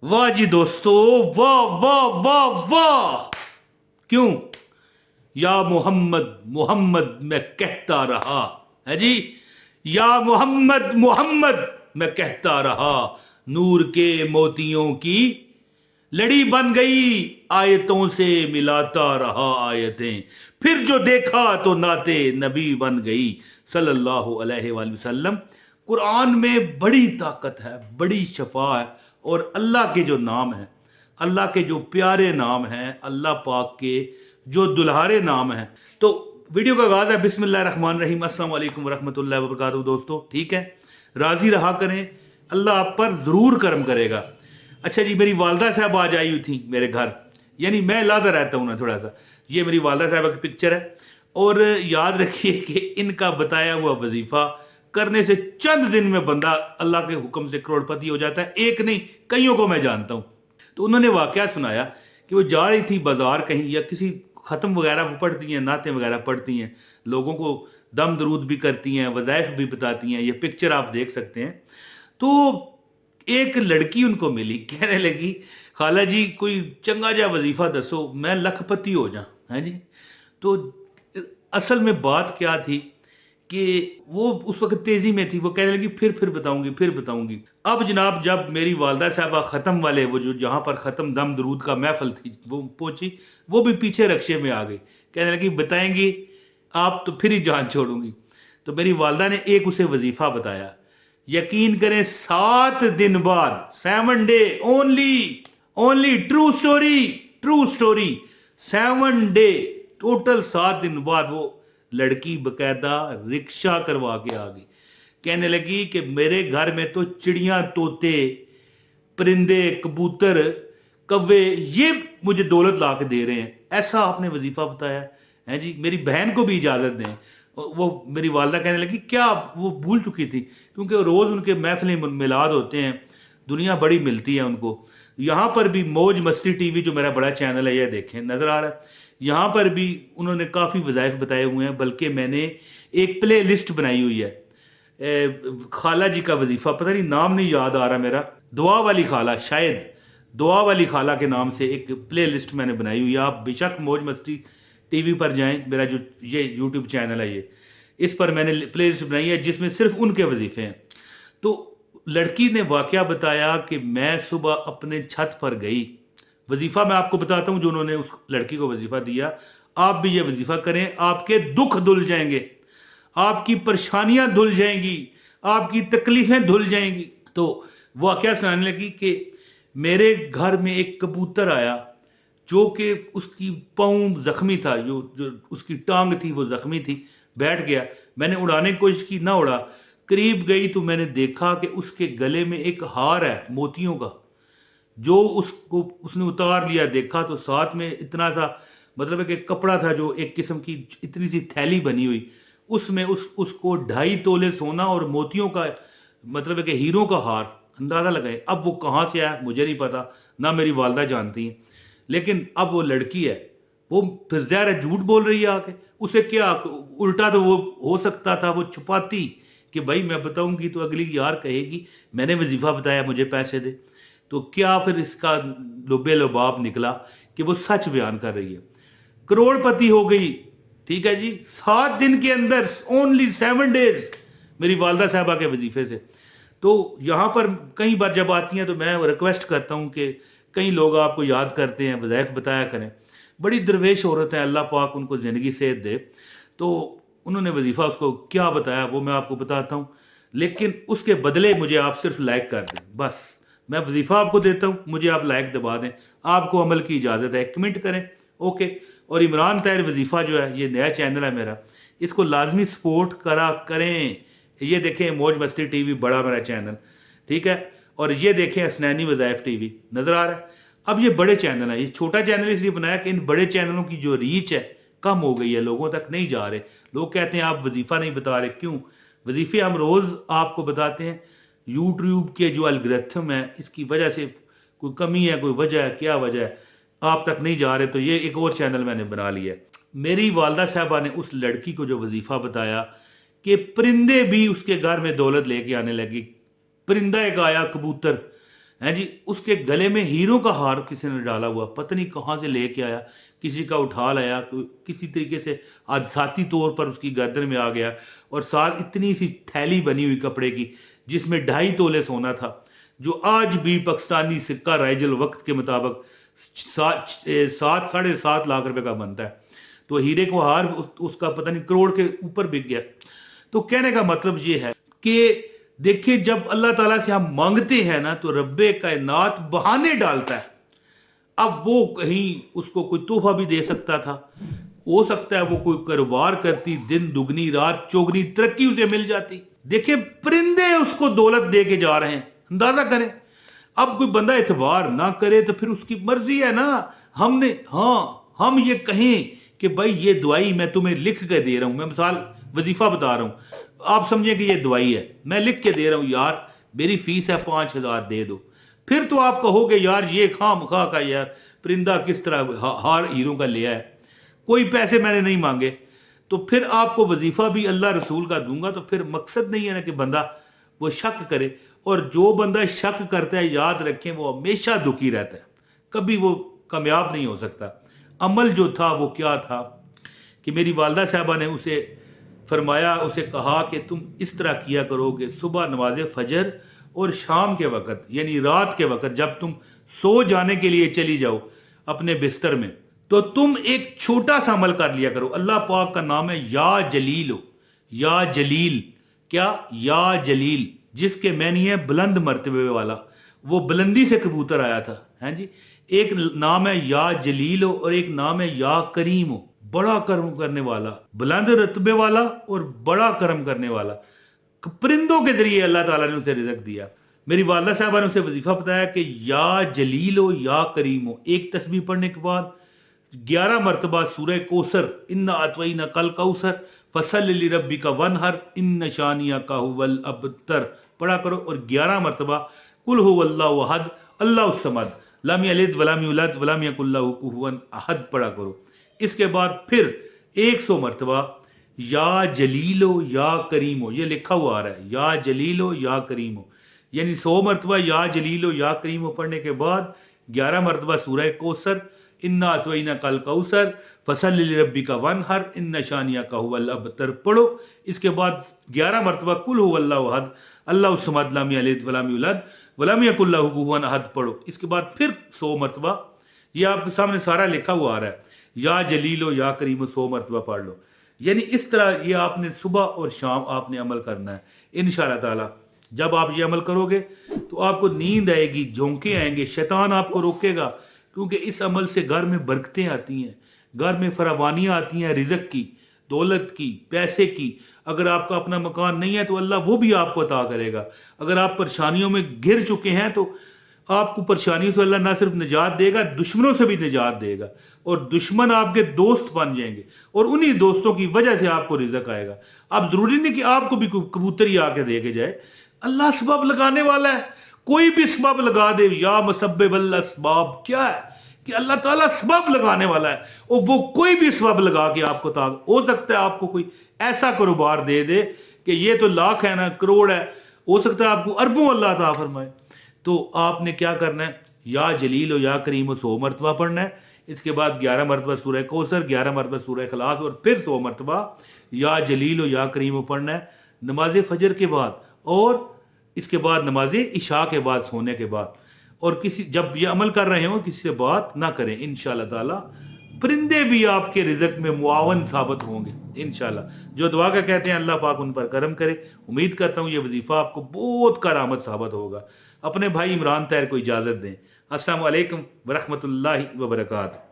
वाह जी दोस्तों, वाह वाह वाह वाह। क्यों? या मोहम्मद मोहम्मद मैं कहता रहा है जी। या मोहम्मद मोहम्मद मैं कहता रहा। नूर के मोतियों की लड़ी बन गई, आयतों से मिलाता रहा आयतें, फिर जो देखा तो नाते नबी बन गई सल्लल्लाहु अलैहि वसल्लम। कुरान में बड़ी ताकत है, बड़ी शफा है। और अल्लाह के जो नाम हैं, अल्लाह के जो प्यारे नाम हैं, अल्लाह पाक के जो दुल्हारे नाम हैं। तो वीडियो का आगाज है बिस्मिल्लाह रहमान रहीम। अस्सलाम वालेकुम वरहमतुल्लाहि वबरकातुहू। दोस्तों ठीक है, राजी रहा करें, अल्लाह आप पर जरूर करम करेगा। अच्छा जी, मेरी वालदा साहब आज आई हुई थी मेरे घर, यानी मैं लादा रहता हूँ ना थोड़ा सा। ये मेरी वालदा साहब की पिक्चर है। और याद रखिए कि इनका बताया हुआ वजीफा करने से चंद दिन में बंदा अल्लाह के हुक्म से करोड़पति हो जाता है। एक नहीं, कईयों को मैं जानता हूँ। तो उन्होंने वाकया सुनाया कि वो जा रही थी बाजार कहीं, या किसी ख़त्म वगैरह वो पढ़ती हैं, नाते वगैरह पढ़ती हैं, लोगों को दम दरूद भी करती हैं, वज़ाइफ भी बताती हैं। ये पिक्चर आप देख सकते हैं। तो एक लड़की उनको मिली, कहने लगी खाला जी कोई चंगा जा वजीफा दसो, मैं लखपति हो जा। है जी। तो असल में बात क्या थी कि वो उस वक्त तेजी में थी। वो कहने लगी फिर बताऊंगी, फिर बताऊंगी। अब जनाब जब मेरी वालदा साहबा ख़त्म वाले, वो जो जहां पर ख़त्म दम दरूद का महफल थी, वो पहुंची, वो भी पीछे रक्शे में आ गई। कहने लगी बताएंगी आप तो फिर ही जान छोड़ूंगी। तो मेरी वालदा ने एक उसे वजीफा बताया। यकीन करें 7 दिन बाद, 7 day only, only true story, true story, 7 day total 7 दिन बाद वो लड़की बकायदा रिक्शा करवा के आ गई। कहने लगी कि मेरे घर में तो चिड़ियां, तोते, परिंदे, कबूतर, कव्वे ये मुझे दौलत ला के दे रहे हैं। ऐसा आपने वजीफा बताया है जी। मेरी बहन को भी इजाजत दें। वो मेरी वालदा कहने लगी क्या, वो भूल चुकी थी क्योंकि रोज उनके महफिल मिलाद होते हैं, दुनिया बड़ी मिलती है उनको। यहाँ पर भी मौज मस्ती टीवी जो मेरा बड़ा चैनल है, ये देखें, नजर आ रहा है। यहाँ पर भी उन्होंने काफ़ी वज़ाइफ बताए हुए हैं, बल्कि मैंने एक प्ले लिस्ट बनाई हुई है। खाला जी का वजीफा, पता नहीं नाम नहीं याद आ रहा मेरा, दुआ वाली खाला, शायद दुआ वाली खाला के नाम से एक प्ले लिस्ट मैंने बनाई हुई है। आप बेशक मौज मस्ती टीवी पर जाएं, मेरा जो ये यूट्यूब चैनल है, ये इस पर मैंने प्ले लिस्ट बनाई है जिसमें सिर्फ उनके वजीफे हैं। तो लड़की ने वाकया बताया कि मैं सुबह अपने छत पर गई। वजीफा मैं आपको बताता हूं जो उन्होंने उस लड़की को वजीफा दिया। आप भी ये वजीफा करें, आपके दुख धुल जाएंगे, आपकी परेशानियां धुल जाएंगी, आपकी तकलीफें धुल जाएंगी। तो वाकया सुनाने लगी कि मेरे घर में एक कबूतर आया जो कि उसकी पाँव जख्मी था, जो जो उसकी टांग थी वो जख्मी थी, बैठ गया। मैंने उड़ाने की कोशिश की, ना उड़ा। करीब गई तो मैंने देखा कि उसके गले में एक हार है मोतियों का, जो उसको उसने उतार लिया। देखा तो साथ में इतना सा, मतलब है कि कपड़ा था जो एक किस्म की इतनी सी थैली बनी हुई, उसमें उसको 2.5 तोले सोना और मोतियों का, मतलब है कि हीरो का हार। अंदाजा लगाए अब वो कहाँ से आया मुझे नहीं पता, ना मेरी वालदा जानती हैं। लेकिन अब वो लड़की है, वो फिर ज़ाहिर है झूठ बोल रही है आके। उसे क्या, उल्टा तो वो हो सकता था वो छुपाती कि भाई मैं बताऊंगी तो अगली यार कहेगी मैंने वजीफा बताया मुझे पैसे दे। तो क्या फिर इसका लुबे लुबाब निकला कि वो सच बयान कर रही है। करोड़पति हो गई। ठीक है जी, 7 दिन के अंदर, ओनली 7 डेज, मेरी वालदा साहबा के वजीफे से। तो यहाँ पर कई बार जब आती हैं तो मैं रिक्वेस्ट करता हूँ कि कई लोग आपको याद करते हैं, वज़ाइफ बताया करें। बड़ी दरवेश औरत है, अल्लाह पाक उनको ज़िंदगी सेहत दे। तो उन्होंने वजीफा उसको क्या बताया वो मैं आपको बताता हूँ, लेकिन उसके बदले मुझे आप सिर्फ लाइक कर दें बस। मैं वजीफा आपको देता हूँ, मुझे आप लाइक दबा दें, आपको अमल की इजाज़त है, कमेंट करें, ओके। और इमरान ताहिर वजीफा जो है, ये नया चैनल है मेरा, इसको लाजमी सपोर्ट करा करें। ये देखें मौज मस्ती टीवी, बड़ा मेरा चैनल, ठीक है। और ये देखें हसनैनी वज़ाइफ टीवी, नजर आ रहा है। अब ये बड़े चैनल है, ये छोटा चैनल इसलिए बनाया कि इन बड़े चैनलों की जो रीच है कम हो गई है, लोगों तक नहीं जा रहे। लोग कहते हैं आप वजीफा नहीं बता रहे, क्यों? वजीफे हम रोज आपको बताते हैं। यूट्यूब के जो एल्गोरिथम है, इसकी वजह से कोई कमी है, कोई वजह है, क्या वजह है, आप तक नहीं जा रहे। तो ये एक और चैनल मैंने बना लिया है। मेरी वालदा साहबा ने उस लड़की को जो वजीफा बताया कि परिंदे भी उसके घर में दौलत लेके आने लगी। परिंदा एक आया, कबूतर, ہیں جی، اس کے گلے میں ہیروں کا ہار کسی نے ڈالا ہوا، پتہ نہیں کہاں سے لے کے آیا، کسی کا اٹھا لایا، کسی طریقے سے ذاتی طور پر اس کی گردن میں آ گیا، اور ساتھ اتنی سی تھیلی بنی ہوئی کپڑے کی جس میں 2.5 تولے سونا تھا، جو آج بھی پاکستانی سکہ رائج الوقت کے مطابق 7.5 لاکھ روپے کا بنتا ہے۔ تو ہیرے کو ہار اس کا پتہ نہیں کروڑ کے اوپر بک گیا۔ تو کہنے کا مطلب یہ ہے کہ دیکھیں، جب اللہ تعالیٰ سے ہم مانگتے ہیں نا تو رب کائنات بہانے ڈالتا ہے۔ اب وہ کہیں اس کو کوئی تحفہ بھی دے سکتا تھا، ہو سکتا ہے وہ کوئی کاروبار کرتی، دن دگنی رات چوگنی ترقی اسے مل جاتی۔ دیکھیں پرندے اس کو دولت دے کے جا رہے ہیں، اندازہ کریں۔ اب کوئی بندہ اعتبار نہ کرے تو پھر اس کی مرضی ہے نا۔ ہم یہ کہیں کہ بھائی یہ دعائی میں تمہیں لکھ کے دے رہا ہوں، میں مثال وظیفہ بتا رہا ہوں، آپ سمجھیں کہ یہ دعائی ہے، میں لکھ کے دے رہا ہوں، یار میری فیس ہے 5,000 دے دو، پھر تو آپ کہو گے یار یہ خواہ مخواہ کا یار پرندہ کس طرح ہار ہیروں کا لیا ہے، کوئی پیسے میں نے نہیں مانگے۔ تو پھر آپ کو وظیفہ بھی اللہ رسول کا دوں گا، تو پھر مقصد نہیں ہے نا کہ بندہ وہ شک کرے، اور جو بندہ شک کرتا ہے یاد رکھیں وہ ہمیشہ دکھی رہتا ہے، کبھی وہ کامیاب نہیں ہو سکتا۔ عمل جو تھا وہ کیا تھا کہ میری والدہ صاحبہ نے اسے فرمایا، اسے کہا کہ تم اس طرح کیا کرو کہ صبح نماز فجر اور شام کے وقت یعنی رات کے وقت جب تم سو جانے کے لیے چلی جاؤ اپنے بستر میں، تو تم ایک چھوٹا سا عمل کر لیا کرو۔ اللہ پاک کا نام ہے یا جلیل، یا جلیل، کیا؟ یا جلیل، جس کے معنی ہے بلند مرتبے والا، وہ بلندی سے کبوتر آیا تھا، ہیں جی۔ ایک نام ہے یا جلیل اور ایک نام ہے یا کریم، بڑا کرم کرنے والا، بلند رتبے والا اور بڑا کرم کرنے والا۔ پرندوں کے ذریعے اللہ تعالیٰ نے اسے رزق دیا۔ میری والدہ صاحبہ نے اسے وظیفہ بتایا کہ یا جلیل ہو یا کریم ہو، ایک تسبیح پڑھنے کے بعد 11 مرتبہ سورہ کوثر، انا اعطیناک کل کوثر فصل لربک وانحر ان شانئک ھو الابتر پڑھا کرو، اور 11 مرتبہ قل ھو اللہ احد اللہ الصمد لم یلد ولم یولد ولم یکن لہ کفوا احد پڑھا کرو۔ اس کے بعد پھر 100 مرتبہ یا جلیل ہو یا کریم ہو، یہ لکھا ہوا آ رہا ہے یا جلیل ہو یا کریم ہو، یعنی 100 مرتبہ یا جلیل ہو یا کریم ہو پڑھنے کے بعد 11 مرتبہ سورہ کوثر، انا اعطیناک الکوثر فصل لربک وانحر ان شانئک ھو الابتر پڑھو۔ اس کے بعد 11 مرتبہ قل ھو اللہ احد اللہ الصمد لم یلد ولم یولد ولم یکن لہ کفوا احد پڑھو۔ اس کے بعد پھر 100 مرتبہ، یہ آپ کے سامنے سارا لکھا ہوا آ رہا ہے، یا جلیل ہو یا کریم ہو 100 مرتبہ پڑھ لو۔ یعنی اس طرح یہ آپ نے صبح اور شام آپ نے عمل کرنا ہے انشاءاللہ تعالی۔ جب آپ یہ عمل کرو گے تو آپ کو نیند آئے گی، جھونکے آئیں گے، شیطان آپ کو روکے گا، کیونکہ اس عمل سے گھر میں برکتیں آتی ہیں، گھر میں فراوانیاں آتی ہیں، رزق کی، دولت کی، پیسے کی۔ اگر آپ کا اپنا مکان نہیں ہے تو اللہ وہ بھی آپ کو عطا کرے گا۔ اگر آپ پریشانیوں میں گر چکے ہیں تو آپ کو پریشانیوں سے اللہ نہ صرف نجات دے گا، دشمنوں سے بھی نجات دے گا، اور دشمن آپ کے دوست بن جائیں گے، اور انہی دوستوں کی وجہ سے آپ کو رزق آئے گا۔ اب ضروری نہیں کہ آپ کو بھی کبوتر ہی آ کے دے کے جائے، اللہ سبب لگانے والا ہے، کوئی بھی سبب لگا دے، یا مسبب الاسباب، کیا ہے کہ اللہ تعالیٰ سبب لگانے والا ہے، اور وہ کوئی بھی سبب لگا کے آپ کو ہو سکتا ہے آپ کو کوئی ایسا کاروبار دے دے کہ یہ تو لاکھ ہے نا کروڑ ہے، ہو سکتا ہے آپ کو اربوں اللہ عطا فرمائے۔ تو آپ نے کیا کرنا ہے، یا جلیل و یا کریم و 100 مرتبہ پڑھنا ہے، اس کے بعد 11 مرتبہ سورہ کوثر، 11 مرتبہ سورہ اخلاص، اور پھر 100 مرتبہ یا جلیل و یا کریم و پڑھنا ہے نماز فجر کے بعد، اور اس کے بعد نماز عشاء کے بعد سونے کے بعد۔ اور جب یہ عمل کر رہے ہوں کسی سے بات نہ کریں، انشاءاللہ تعالی پرندے بھی آپ کے رزق میں معاون ثابت ہوں گے انشاءاللہ۔ جو دعا کا کہتے ہیں اللہ پاک ان پر کرم کرے۔ امید کرتا ہوں یہ وظیفہ آپ کو بہت کارآمد ثابت ہوگا۔ اپنے بھائی عمران طاہر کو اجازت دیں۔ السلام علیکم ورحمۃ اللہ وبرکاتہ۔